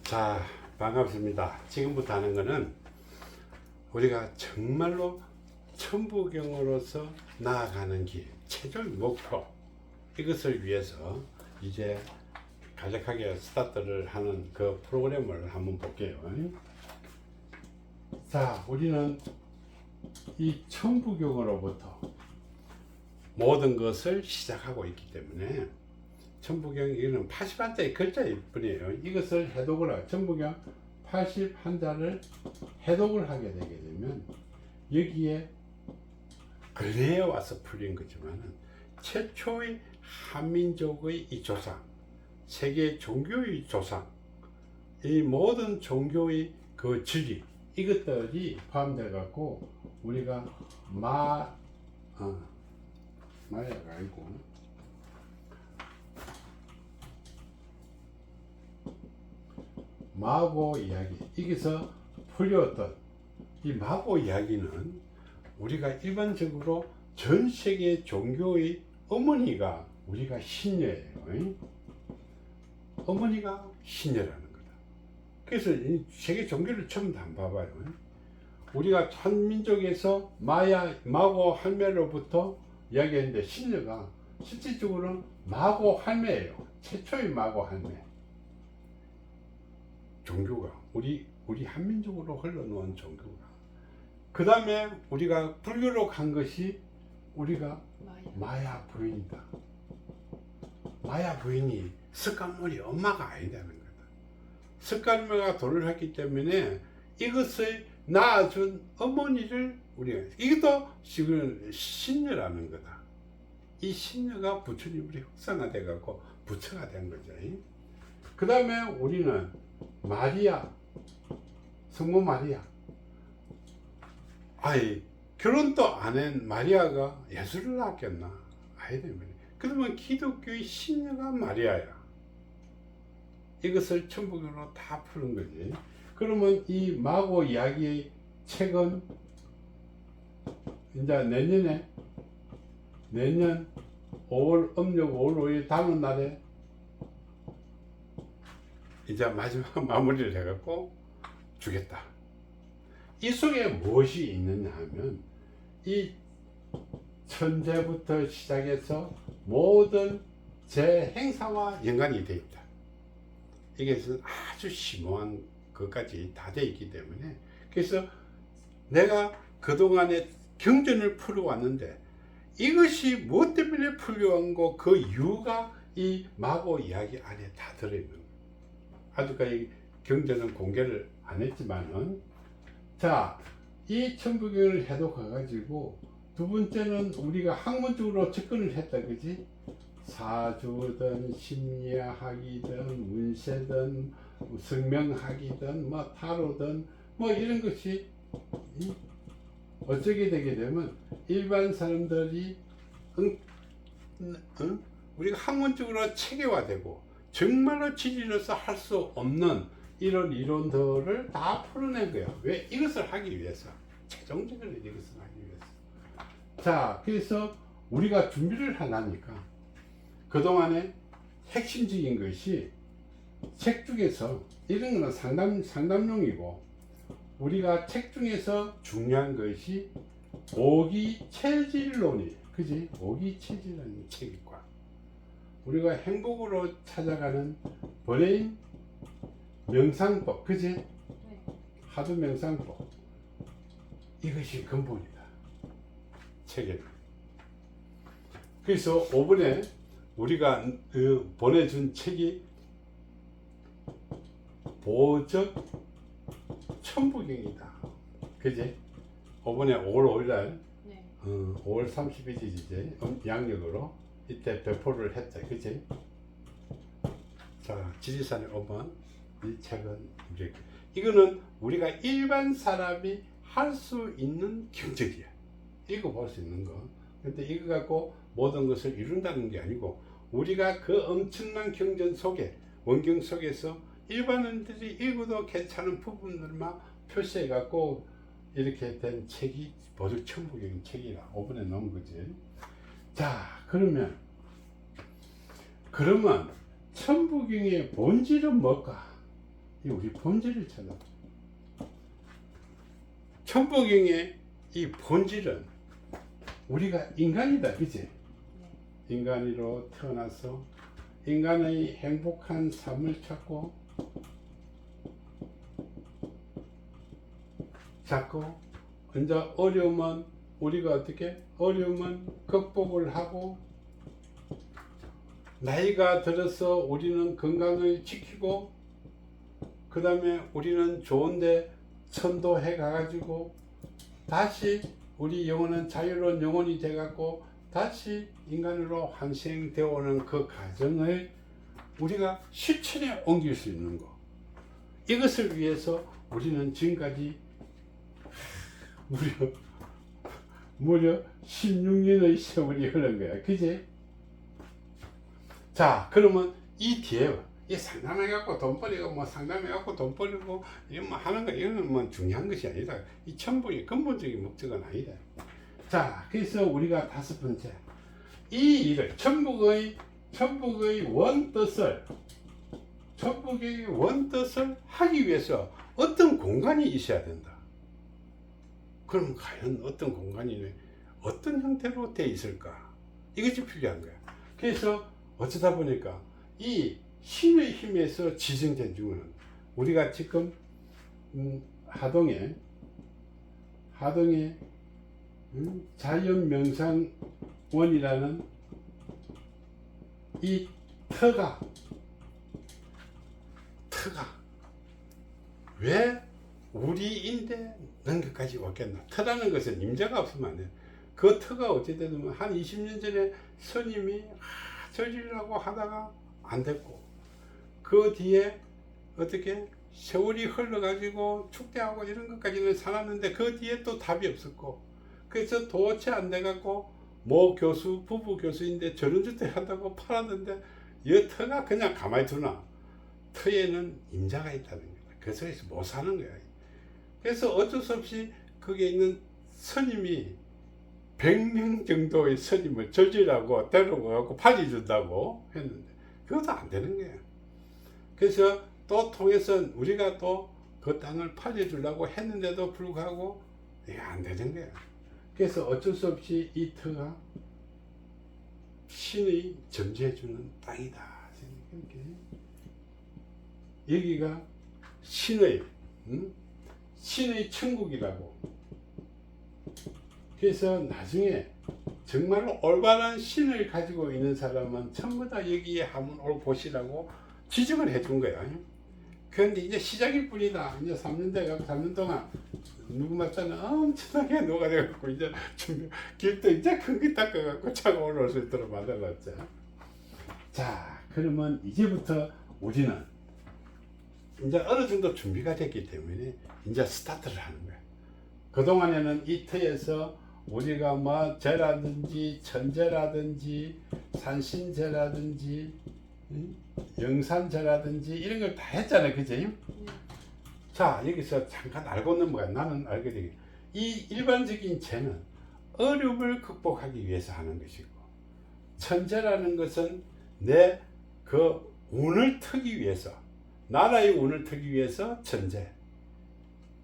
자, 반갑습니다. 지금부터 하는 거는 우리가 정말로 천부경으로서 나아가는 길, 최종 목표, 이것을 위해서 이제 간략하게 스타트를 하는 그 프로그램을 한번 볼게요. 자, 우리는 이 천부경으로부터 모든 것을 시작하고 있기 때문에 천부경, 이거는 80한자의 글자일 뿐이에요. 이것을 해독을 하고, 천부경 80한자를 해독을 하게 되게 되면 여기에 근래에 와서 풀린 거지만은 최초의 한민족의 이 조상, 세계 종교의 조상, 이 모든 종교의 그 진리, 이것들이 포함되어 갖고 우리가 마야가 아니고 마고 이야기, 여기서 풀려왔던 이 마고 이야기는 우리가 일반적으로 전 세계 종교의 어머니가 우리가 신녀예요. 어머니가 신녀라는 거다. 그래서 이 세계 종교를 처음 다 봐봐요. 우리가 한민족에서 마고 할매로부터 이야기했는데 신녀가 실질적으로는 마고 할매예요. 최초의 마고 할매. 종교가 우리 한민족으로 흘러놓은 종교가, 그 다음에 우리가 불교로 간 것이 우리가 마야 부인이다. 마야 부인이 석가모니 엄마가 아니다는 거다. 석가모니가 도를 했기 때문에 이것을 낳아준 어머니를 우리가, 이것도 지금 신녀라는 거다. 이 신녀가 부처님으로 형상화돼 갖고 부처가 된 거죠. 그 다음에 우리는 마리아, 성모 마리아. 아이, 결혼도 안 한 마리아가 예수를 낳았겠나? 아니면 그러면 기독교의 신녀가 마리아야. 이것을 천부경으로 다 푸는 거지. 그러면 이 마고 이야기의 책은 이제 내년 5월 음력 5월 5일 다음 날에 이제 마지막 마무리를 해갖고 주겠다. 이 속에 무엇이 있느냐 하면 이 천재부터 시작해서 모든 제 행사와 연관이 되어 있다. 이게 아주 심오한 것까지 다 되어 있기 때문에, 그래서 내가 그동안에 경전을 풀어왔는데 이것이 무엇 때문에 풀려온 거, 그 이유가 이 마고 이야기 안에 다 들어있는 거예요. 아직까지 경전은 공개를 안 했지만은, 자, 이 천부경을 해독해가지고 두 번째는 우리가 학문적으로 접근을 했다, 그지? 사주든 심리학이든 운세든 성명학이든 뭐 타로든 뭐 이런 것이 어쩌게 되게 되면 일반 사람들이 우리가 학문적으로 체계화되고 정말로 지리로서 할 수 없는 이런 이론들을 다 풀어낸 거야. 왜? 이것을 하기 위해서. 최종적으로 이것을 하기 위해서. 자, 그래서 우리가 준비를 하려니까 그동안에 핵심적인 것이 책 중에서, 이런 거는 상담용이고, 우리가 책 중에서 중요한 것이 오기체질론이에요. 그지? 오기체질이라는 책이 있고, 우리가 행복으로 찾아가는 브레인 명상법, 그지? 네. 하두 명상법, 이것이 근본이다, 책에는. 그래서 5번에 우리가 보내준 책이 보적 천부경이다, 그지? 5번에 5월 5일날 네. 5월 30일이 이제 양력으로 이때 배포를 했다, 그치? 자, 지리산에 오면 이 책은 이거는 우리가 일반 사람이 할 수 있는 경전이야. 읽어볼 수 있는 거. 근데 이거 갖고 모든 것을 이룬다는 게 아니고, 우리가 그 엄청난 경전 속에, 원경 속에서 일반인들이 읽어도 괜찮은 부분들만 표시해 갖고 이렇게 된 책이 보적 천부경 책이라 5번에 넣은 거지. 자, 그러면 천부경의 본질은 뭘까? 이 우리 본질을 찾아. 천부경의 이 본질은 우리가 인간이다, 그치? 인간으로 태어나서 인간의 행복한 삶을 찾고 이제 어려움은 우리가 어떻게 어려움은 극복을 하고 나이가 들어서 우리는 건강을 지키고 그 다음에 우리는 좋은데 천도해 가지고 다시 우리 영혼은 자유로운 영혼이 돼 갖고 다시 인간으로 환생되어 오는 그 과정을 우리가 실천에 옮길 수 있는 거, 이것을 위해서 우리는 지금까지 무려 16년의 세월이 흐른 거야, 그지? 자, 그러면 이 뒤에 이 상담해갖고 돈 벌이고 뭐 상담해갖고 돈 벌이고 이런 뭐 하는 거, 이거는 뭐 중요한 것이 아니다. 이 천부의 근본적인 목적은 아니다. 자, 그래서 우리가 다섯 번째, 이 일을 천북의 원뜻을 하기 위해서 어떤 공간이 있어야 된다. 그럼 과연 어떤 공간이 어떤 형태로 돼 있을까? 이것이 필요한 거야. 그래서 어쩌다 보니까 이 신의 힘에서 지정된 중은 우리가 지금 하동에 자연명상원이라는 이 터가 왜 우리인데 능력까지 왔겠나? 터라는 것은 임자가 없으면 안 돼. 그 터가 어찌되든 한 20년 전에 스님이 저지르라고 하다가 안 됐고, 그 뒤에 어떻게 세월이 흘러가지고 축대하고 이런 것까지는 살았는데 그 뒤에 또 답이 없었고, 그래서 도대체 안 돼갖고 모 교수, 부부 교수인데 저런 짓도 한다고 팔았는데 이 터가 그냥 가만히 두나? 터에는 임자가 있다는 거야. 그 속에서 못 사는 거야. 그래서 어쩔 수 없이 거기에 있는 스님이 100명 정도의 스님을 저지라고 데려가고 팔려준다고 했는데 그것도 안 되는 거야. 그래서 또 통해서 우리가 또 그 땅을 팔려주려고 했는데도 불구하고 이게 안 되는 거야. 그래서 어쩔 수 없이 이 터가 신이 점지해주는 땅이다. 여기가 신의 천국이라고. 그래서 나중에 정말로 올바른 신을 가지고 있는 사람은 전부 다 여기에 한번 올 보시라고 지정을 해준 거야. 그런데 이제 시작일 뿐이다. 이제 3년 돼가고 3년 동안 누구 맞잖아 엄청나게 녹아내갖고 이제 길도 이제 큰 게 닦아갖고 차가 올라올 수 있도록 만들었죠. 자, 그러면 이제부터 우리는 이제 어느 정도 준비가 됐기 때문에 이제 스타트를 하는 거야. 그동안에는 이 터에서 우리가 뭐 제라든지 천제라든지 산신제라든지 영산제라든지 이런 걸 다 했잖아요, 그지? 자, 여기서 잠깐 알고 넘어가. 나는 알게 되게 이 일반적인 제는 어려움을 극복하기 위해서 하는 것이고, 천제라는 것은 내 그 운을 트기 위해서, 나라의 운을 트기 위해서 천제,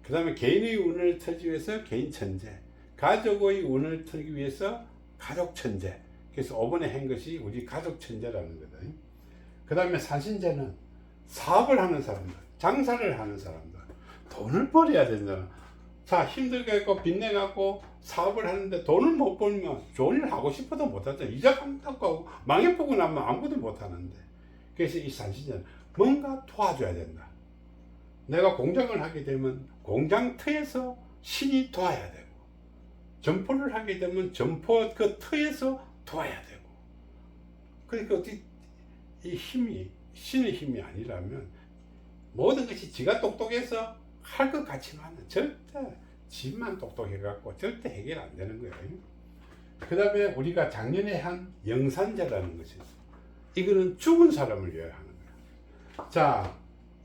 그 다음에 개인의 운을 트기 위해서 개인 천제, 가족의 운을 트기 위해서 가족 천제. 그래서 5번에 한 것이 우리 가족 천제라는 거다. 그 다음에 산신제는 사업을 하는 사람들, 장사를 하는 사람들, 돈을 벌어야 된다. 자, 힘들게 갖고 빚내 갖고 사업을 하는데 돈을 못 벌면 좋은 일 하고 싶어도 못 하죠. 이자 갚고 망해보고 나면 아무것도 못 하는데. 그래서 이 산신제는 뭔가 도와줘야 된다. 내가 공장을 하게 되면 공장 터에서 신이 도와야 되고, 점포를 하게 되면 점포 그 터에서 도와야 되고. 그러니까 어떻게 이 힘이 신의 힘이 아니라면 모든 것이 지가 똑똑해서 할 것 같지만 절대 지만 똑똑해갖고 절대 해결 안 되는 거예요. 그 다음에 우리가 작년에 한 영산제라는 것이 있어요. 이거는 죽은 사람을 위해 하는 거야. 자,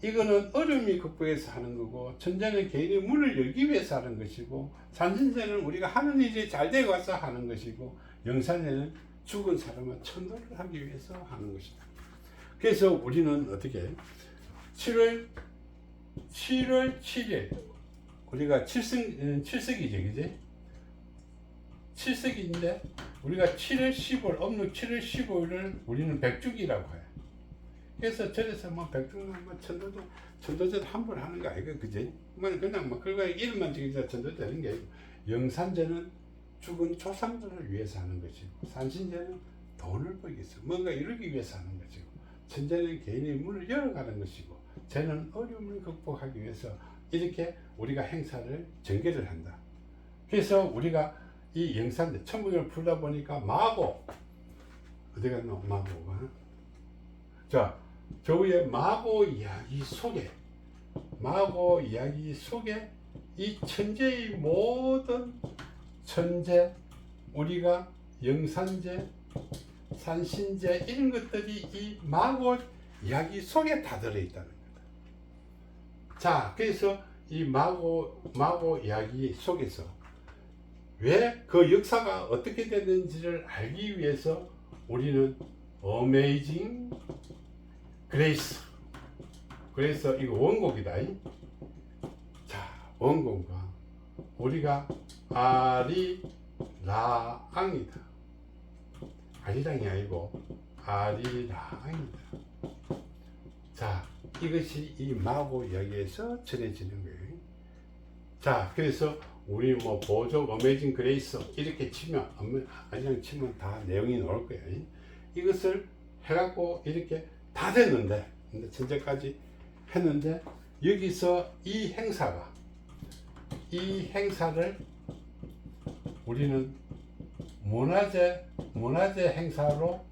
이거는 어려움이 극복해서 하는 거고, 천재는 개인의 문을 열기 위해서 하는 것이고, 산신제는 우리가 하는 일이 잘 되고 와서 하는 것이고, 영산제는 죽은 사람을 천도를 하기 위해서 하는 것이다. 그래서 우리는 어떻게 7월 7월 7일 우리가 칠석이지, 그지? 칠석인데 우리가 7월 15일 음력 7월 15일을 우리는 백죽이라고 해. 그래서 절에서 뭐 백죽은 뭐 천도전 함부로 하는 거 아이가, 그지? 뭐 그냥 뭐 그거 이름만 지기자 천도전 되는 게 아니고, 영산제는 죽은 조상들을 위해서 하는 것이고, 산신제는 돈을 벌기 위해서 뭔가 이루기 위해서 하는 것이고, 천제는 개인의 문을 열어가는 것이고, 제는 어려움을 극복하기 위해서 이렇게 우리가 행사를 전개를 한다. 그래서 우리가 이 영산제 천부경을 풀다 보니까 마고 어디 갔노? 마고가 자, 저 위에 마고 이야기 속에 이 천재의 모든 천재, 우리가 영산제, 산신제 이런 것들이 이 마고 이야기 속에 다 들어있다는 거다. 자, 그래서 이 마고 이야기 속에서 왜 그 역사가 어떻게 됐는지를 알기 위해서 우리는 어메이징 그레이스, 그래서 이거 원곡이다. 자, 원곡과 우리가 아리랑이다. 아리랑이 아니고 아리랑이다. 자, 이것이 이 마고 이야기에서 전해지는 거예요. 자, 그래서 우리 뭐 보조 어메이징 그레이스 이렇게 치면, 아리랑 치면 다 내용이 나올 거예요. 이것을 해갖고 이렇게 다 됐는데, 천재까지 했는데, 여기서 이 행사를 우리는 문화재 행사로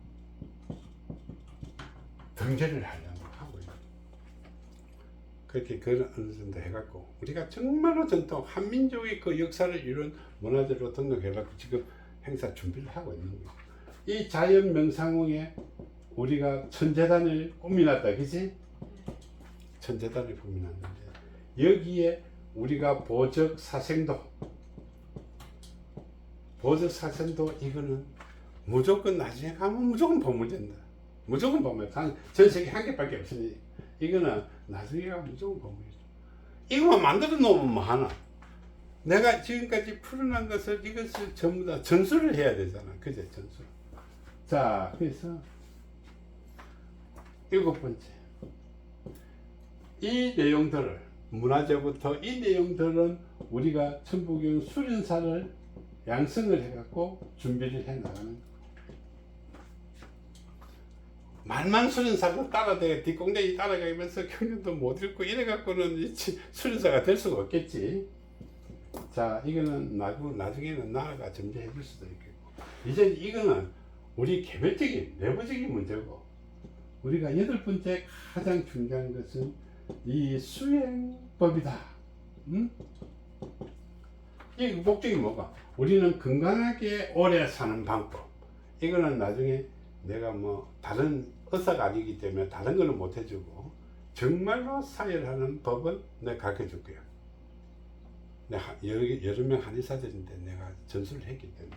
등재를 하려고 하고 있어요. 그렇게 어느 정도 해갖고 우리가 정말로 전통 한민족의 그 역사를 이룬 문화재로 등록해갖고 지금 행사 준비를 하고 있는 거예요. 이 자연 명상홍에 우리가 천재단을 꾸며놨다, 그치? 천재단을 꾸며놨는데 여기에 우리가 보적사생도 이거는 무조건 나중에 가면 무조건 보물된다. 무조건 보물. 전 세계 한 개밖에 없으니 이거는 나중에 가면 무조건 보물이다. 이거만 만들어 놓으면 뭐 하나? 내가 지금까지 풀어난 이것을 전부 다 전수를 해야 되잖아. 그제? 전수. 자, 그래서 7번째. 이 내용들을, 문화재부터 이 내용들은 우리가 천부경 수련사를 양성을 해갖고 준비를 해 나가는 거예요. 말만 수련사로 뒷공댕이 따라가면서 경륜도 못 읽고 이래갖고는 수련사가 될 수가 없겠지. 자, 이거는 나중에는 나라가 점지해 줄 수도 있겠고, 이제 이거는 우리 개별적인 내부적인 문제고, 우리가 8번째 가장 중요한 것은 이 수행법이다. 이 목적이 뭐가? 우리는 건강하게 오래 사는 방법. 이거는 나중에 내가 뭐 다른 의사가 아니기 때문에 다른 거는 못 해주고, 정말로 사열하는 법은 내가 가르쳐 줄 거야. 내가 여러 명 한의사들인데 내가 전수를 했기 때문에.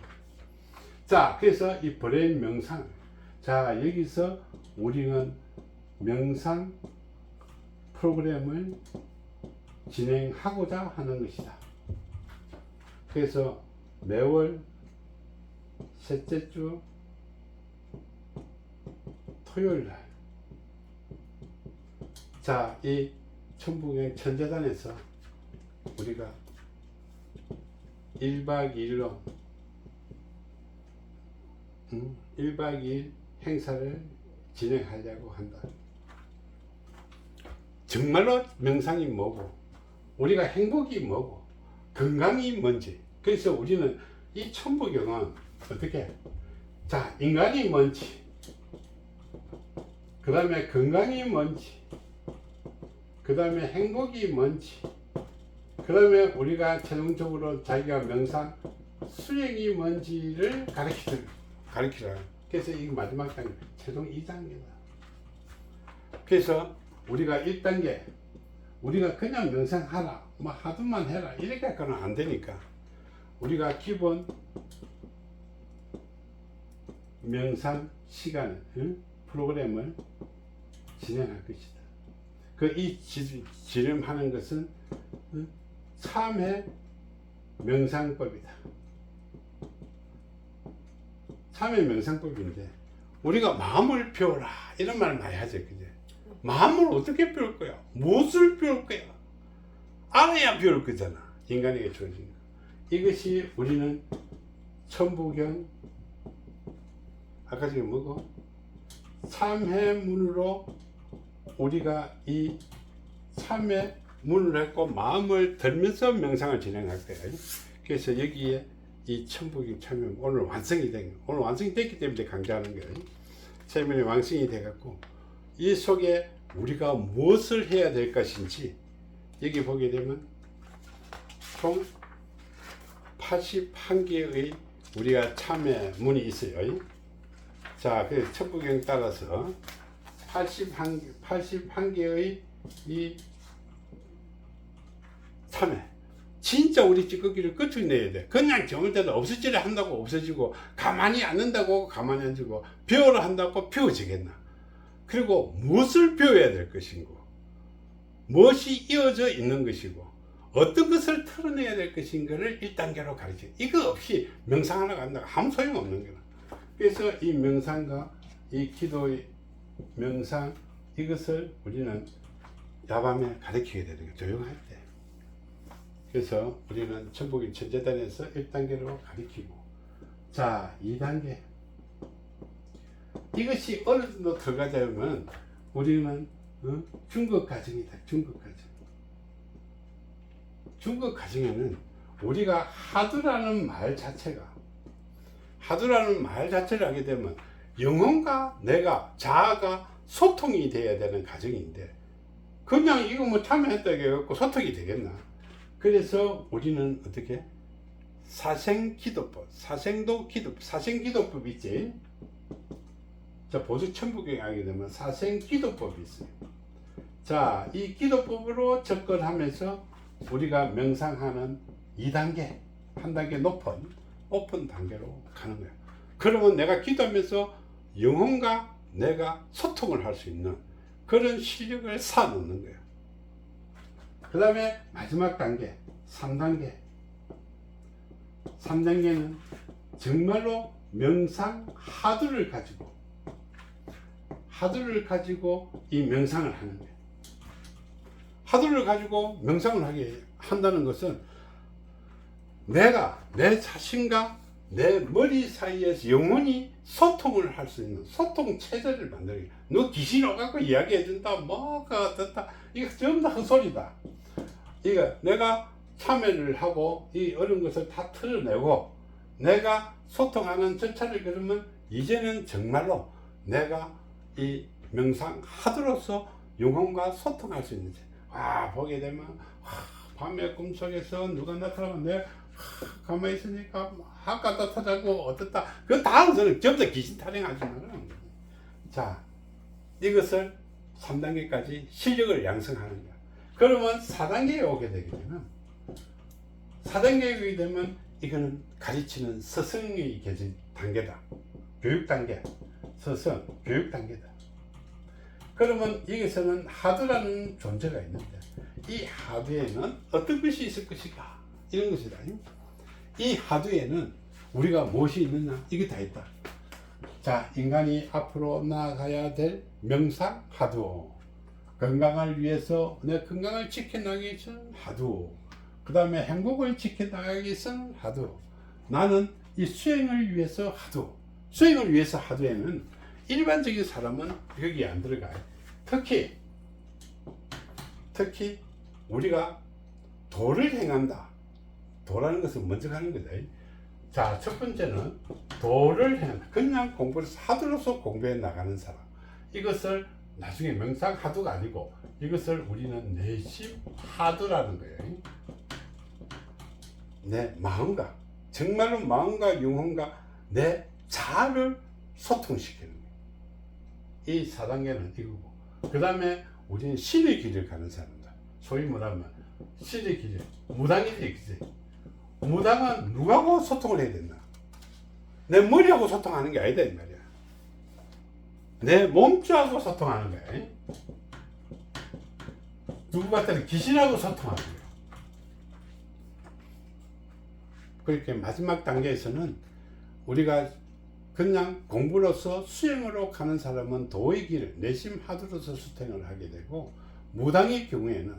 자, 그래서 이 브레인 명상. 자, 여기서 우리는 명상 프로그램을 진행하고자 하는 것이다. 그래서 매월 셋째 주 토요일 날, 자, 이 천부경 천재단에서 우리가 1박 2일로 1박 2일 행사를 진행하려고 한다. 정말로 명상이 뭐고, 우리가 행복이 뭐고, 건강이 뭔지. 그래서 우리는 이 천부경은 어떻게, 자, 인간이 뭔지, 그 다음에 건강이 뭔지, 그 다음에 행복이 뭔지, 그 다음에 우리가 최종적으로 자기가 명상 수행이 뭔지를 가르치라. 그래서 이 마지막 단계, 최종 2단계다. 그래서 우리가 1단계, 우리가 그냥 명상하라, 뭐 하두만 해라, 이렇게 하고는 안 되니까, 우리가 기본 명상 시간, 프로그램을 진행할 것이다. 이 지름하는 것은 참회 명상법이다. 참회 명상법인데 우리가 마음을 배워라 이런 말 많이 하죠. 그제? 마음을 어떻게 배울 거야? 무엇을 배울 거야? 알아야 배울 거잖아. 인간에게 주어진 거. 이것이 우리는 천부경 아까 지금 뭐고 참회문으로 우리가 이 참회 문을 했고 마음을 들면서 명상을 진행할 거예요. 그래서 여기에 이 천부경 참회 오늘 완성이 됐기 때문에 강조하는 거예요. 참회문이 완성이 돼갖고 이 속에 우리가 무엇을 해야 될 것인지 여기 보게 되면 총 81개의 우리가 참회문이 있어요. 자, 그 천부경 따라서 81개의 이 참회. 진짜 우리 찌꺼기를 끝내야 돼. 그냥 저물 때도 없어지려 한다고 없어지고, 가만히 앉는다고 가만히 앉고, 배우려 한다고 배워지겠나. 그리고 무엇을 배워야 될 것이고, 무엇이 이어져 있는 것이고, 어떤 것을 털어내야 될 것인가를 1단계로 가르쳐. 이거 없이 명상하러 간다고 아무 소용 없는 거야. 그래서 이 명상과 이 기도의 명상, 이것을 우리는 야밤에 가르치게 되는 거야. 조용할 때. 그래서 우리는 천부경 천재단에서 1단계로 가르치고, 자, 2단계. 이것이 어느 정도 들어가자면 우리는 중급 과정이다. 중급 과정. 중급 과정에는 우리가 하두라는 말 자체를 하게 되면 영혼과 내가, 자아가 소통이 돼야 되는 과정인데, 그냥 이거 뭐 참여했다고 해갖고 소통이 되겠나? 그래서 우리는 어떻게? 사생기도법, 사생기도법 있지? 자, 보수 천부경에 하게 되면 사생기도법이 있어요. 자, 이 기도법으로 접근하면서 우리가 명상하는 2단계, 한 단계 높은 단계로 가는 거예요. 그러면 내가 기도하면서 영혼과 내가 소통을 할 수 있는 그런 실력을 쌓아놓는 거예요. 그 다음에 마지막 단계, 3단계. 3단계는 정말로 명상 하두를 가지고 이 명상을 하는 거예요. 하두를 가지고 명상을 한다는 것은 내가 내 자신과 내 머리 사이에서 영원히 소통을 할 수 있는 소통 체제를 만들기. 너 귀신 와갖고 이야기해준다, 뭐가 어떻다, 이거 전부 다 헛소리다. 이거 내가 참여를 하고 이 어려운 것을 다 털어내고 내가 소통하는 절차를 걸으면 이제는 정말로 내가 이 명상 하드로서 영혼과 소통할 수 있는지. 보게 되면 밤에 꿈속에서 누가 나타나면 내가 가만히 있으니까 갖다 타자고 어떻다. 그 다음 소리 전부 다 귀신 타령하지 말라는 거야. 자, 이것을 3단계까지 실력을 양성하는 거야. 그러면 4단계에 오게 되게 되면 4단계에 오게 되면 이거는 가르치는 스승의 단계다. 교육 단계. 스승, 교육 단계다. 그러면 여기서는 하두라는 존재가 있는데 이 하두에는 어떤 것이 있을 것인가? 이런 것이다. 이 하두에는 우리가 무엇이 있느냐? 이게 다 있다. 자, 인간이 앞으로 나아가야 될 명상 하두. 건강을 위해서 내 건강을 지켜나가기 위해서는 하두. 그 다음에 행복을 지켜나가기 위해서는 하두. 나는 이 수행을 위해서 하두. 수행을 위해서 하두에는 일반적인 사람은 여기 안 들어가요. 특히 우리가 도를 행한다. 도라는 것은 먼저 가는 거다. 자, 첫 번째는 도를 행한다. 그냥 공부를 하두로서 공부해 나가는 사람. 이것을 나중에 명상 하두가 아니고 이것을 우리는 내심 하두라는 거예요. 내 마음과 정말로 마음과 영혼과 내 자아를 소통시키는 거예요. 이 4단계는 이거고, 그 다음에 우리는 신의 길을 가는 사람들, 소위 말하면 신의 길, 무당이 있지. 무당은 누구하고 소통을 해야 된다? 내 머리하고 소통하는 게 아니다 이 말이야. 내 몸자하고 소통하는 거야. 누구 같다는 귀신하고 소통하는 거예요. 그렇게 마지막 단계에서는 우리가 그냥 공부로서 수행으로 가는 사람은 도의 길을 내심 하두로서 수행을 하게 되고, 무당의 경우에는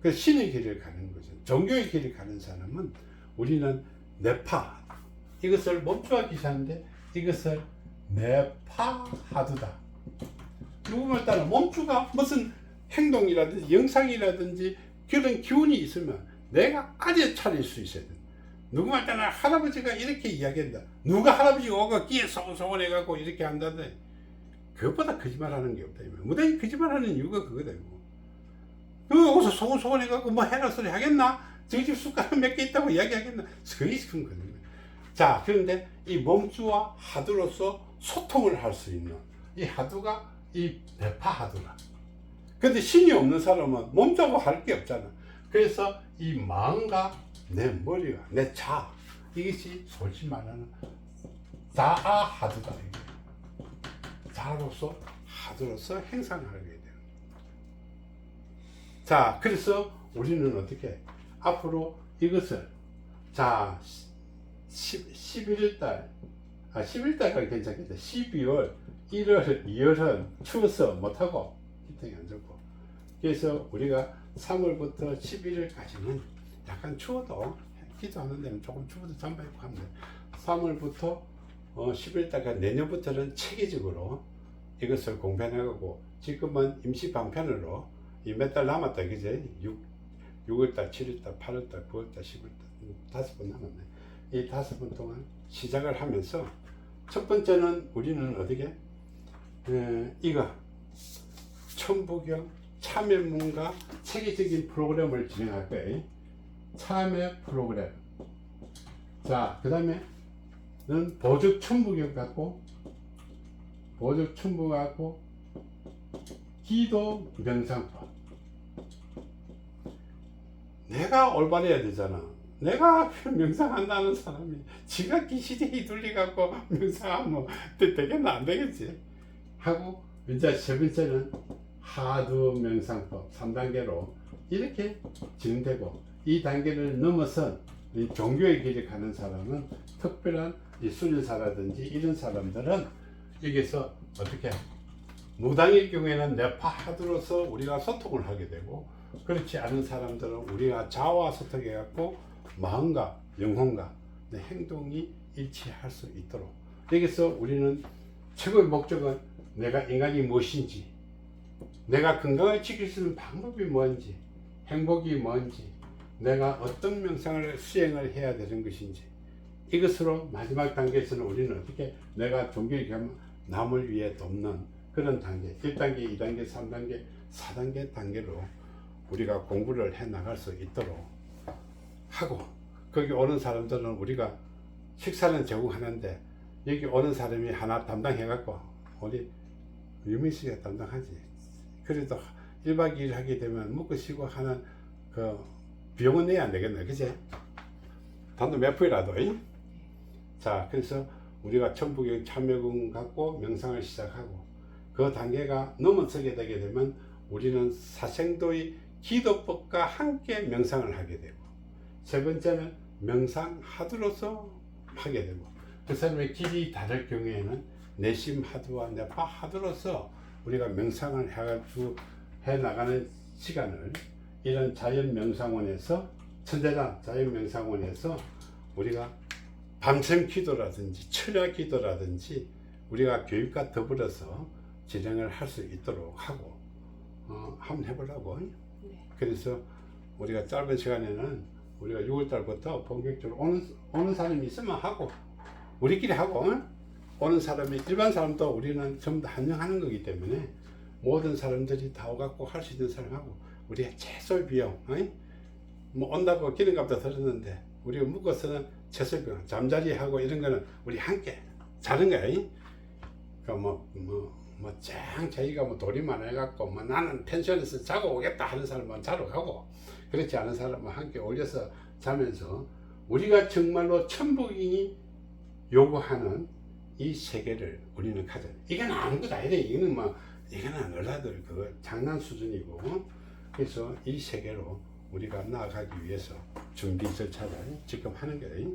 그 신의 길을 가는 거죠. 종교의 길을 가는 사람은 우리는 내파, 이것을 몸주와 기사인데 이것을 내파하두다. 누구말 따라 몸주가 무슨 행동이라든지 영상이라든지 그런 기운이 있으면 내가 아재 차릴 수 있어야 된다. 누구말 따라 할아버지가 이렇게 이야기한다. 누가 할아버지가 오가 끼에 소곤소곤 해갖고 이렇게 한다는데, 그것보다 거짓말하는 게 없다. 무당이 거짓말하는 이유가 그거다. 너 어디서 소곤소곤 해갖고 뭐 해라 소리 하겠나? 저기 집 숟가락 몇 개 있다고 이야기하겠나? 그게 그런 거거든요. 자, 그런데 이 몸주와 하두로서 소통을 할 수 있는 이 하두가 이 대파 하두라. 근데 신이 없는 사람은 몸주하고 할 게 없잖아. 그래서 이 마음과 내 머리가, 내 자, 이것이 솔직히 말하는 자아 하두다. 자로서 하두로서 행상을 하게 돼요. 자, 그래서 우리는 어떻게 앞으로 이것을, 자, 11일달, 11일달까지 괜찮겠다. 12월, 1월, 2월은 추워서 못하고 히팅이 안 좋고, 그래서 우리가 3월부터 11일까지는 약간 추워도 기도하는 데는 조금 추워도 잠바 입고 하면 돼. 3월부터 11일달까지 내년부터는 체계적으로 이것을 공부해나가고, 지금은 임시 방편으로 이 몇 달 남았다, 그제? 6월달, 7월달, 8월달, 9월달, 10월달, 5번 남았네. 이 5번 동안 시작을 하면서, 첫 번째는 우리는 어떻게? 이거 천부경 참여문과 체계적인 프로그램을 진행할 거예요. 참여 프로그램. 자, 그 다음에는 보적 천부경 갖고, 보적 천부 갖고, 기도 명상법. 내가 올바래야 되잖아. 내가 명상한다는 사람이 지가 귀신에 휘둘리갖고 명상하면 되겠나? 안 되겠지. 하고, 이제 세 번째는 하두 명상법 3단계로 이렇게 진행되고, 이 단계를 넘어선 이 종교의 길을 가는 사람은, 특별한 이 수련사라든지 이런 사람들은 여기서 어떻게 무당의 경우에는 내파 하두로서 우리가 소통을 하게 되고, 그렇지 않은 사람들은 우리가 자아와 소통해 갖고 마음과 영혼과 내 행동이 일치할 수 있도록, 여기서 우리는 최고의 목적은 내가 인간이 무엇인지, 내가 건강을 지킬 수 있는 방법이 뭔지, 행복이 뭔지, 내가 어떤 명상을 수행을 해야 되는 것인지, 이것으로 마지막 단계에서는 우리는 어떻게 내가 종교의 겸 남을 위해 돕는 그런 단계, 1단계, 2단계, 3단계, 4단계 단계로 우리가 공부를 해 나갈 수 있도록 하고, 거기 오는 사람들은 우리가 식사는 제공하는데, 여기 오는 사람이 하나 담당해 갖고 우리 유민 씨가 담당하지. 그래도 1박 2일 하게 되면 먹고 쉬고 하는 그 비용은 내야 안 되겠네, 그치? 단돈 몇 푼이라도. 자, 그래서 우리가 천부경 참여금 갖고 명상을 시작하고, 그 단계가 넘어서게 되게 되면 우리는 사생도의 기도법과 함께 명상을 하게 되고, 세 번째는 명상 하두로서 하게 되고, 그 사람의 길이 다를 경우에는 내심 하두와 내파 하두로서 우리가 명상을 해 나가는 시간을, 이런 자연명상원에서, 천재단 자연명상원에서 우리가 밤샘 기도라든지 철야 기도라든지 우리가 교육과 더불어서 진행을 할 수 있도록 하고, 한번 해보려고. 네. 그래서 우리가 짧은 시간에는 우리가 6월달부터 본격적으로 오는 사람이 있으면 하고, 우리끼리 하고, 오는 사람이, 일반 사람도 우리는 전부 다 환영하는 거기 때문에 모든 사람들이 다 오갖고 할 수 있는 사람하고, 우리가 최소 비용, 뭐 온다고 기름값도 들었는데 우리가 묶어서는 최소 비용, 잠자리하고 이런 거는 우리 함께 자는 거야. 자기가 뭐 돈이 많아갖고 뭐 나는 펜션에서 자고 오겠다 하는 사람은 자러 가고, 그렇지 않은 사람은 함께 올려서 자면서 우리가 정말로 천부경이 요구하는 이 세계를 우리는 가져. 이건 아무것도 아니래. 이거는 뭐, 이거는 너라들 그거 장난 수준이고, 그래서 이 세계로 우리가 나아가기 위해서 준비 절차를 지금 하는 거예요.